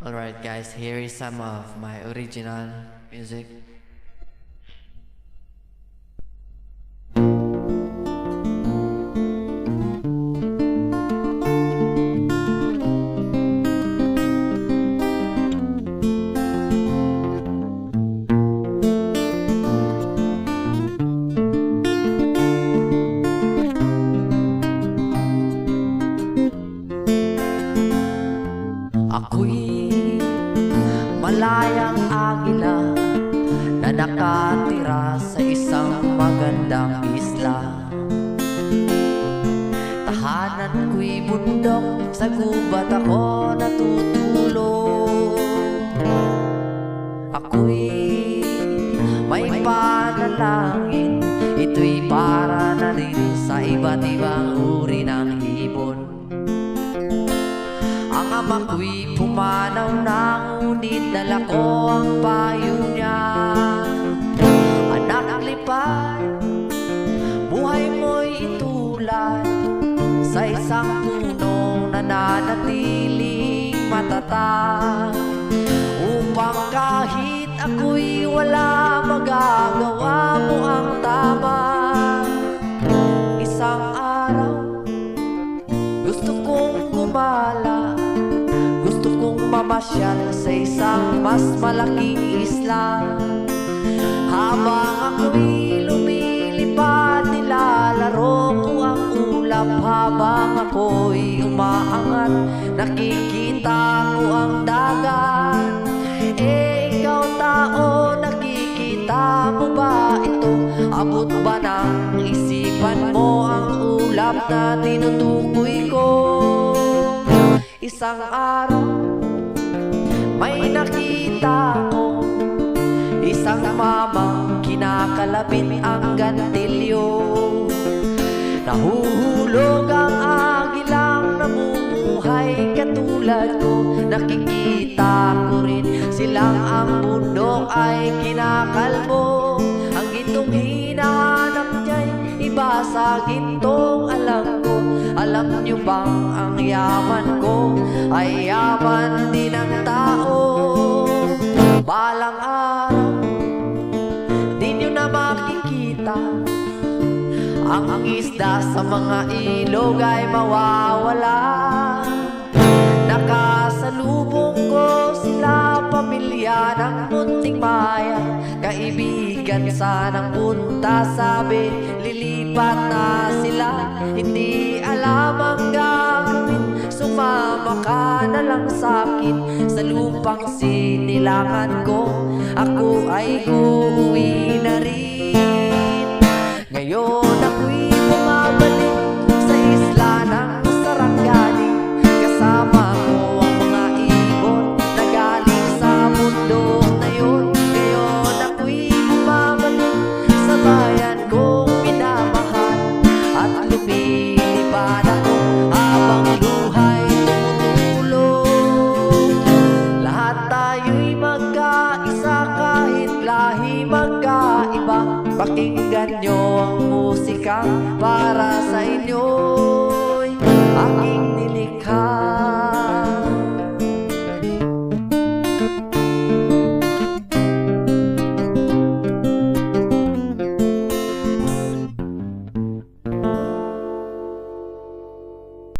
Alright guys, here is some of my original music. Ako'y malayang agila na nakatira sa isang magandang isla. Tahanan ko'y bundok, sa gubat ako natutulog. Ako'y may panalangin, ito'y para na rin sa iba't ibang uri ng ibon. Ang ama ko'y pumanaw na, ngunit dala ko ang payo niya. Anak, lipad, buhay mo'y itulad sa isang punong nananatiling matatag, upang kahit ako'y wala, magagawa mo ang tama. Isang araw gusto kong gumala, gusto kong mamasyal sa isang mas malaking isla. Habang ako'y lumilipad, nilalaro ko ang ulap. Habang ako'y umaangat, nakikita ko ang dagat. Ikaw tao, nakikita mo ba ito? Abot ba ng isipan mo ang ulap na tinutukoy ko? Isang araw may nakita ko isang mamang kinakalabit ang gantilyo. Nahuhulog ang agilang namumuhay katulad ko. Nakikita ko rin silang ang bundok ay kinakalbo. Ang gintong hinahanap niya'y iba sa gintong alam ko. Alam niyo bang ang yaman ko ay yaman din ng tao? Balang araw di niyo na makikita ang isda sa mga ilog ay mawawala. Nakasalubong ko sila, pamilya ng munting bayan, kaibigan sanang punta, sabi lilipat na sila. Hindi alam ang gagawin, sumama ka na lang sa'kin sa lupang sinilangan ko. Ako ay uuwi na rin. Ngayon ako'y bumabalik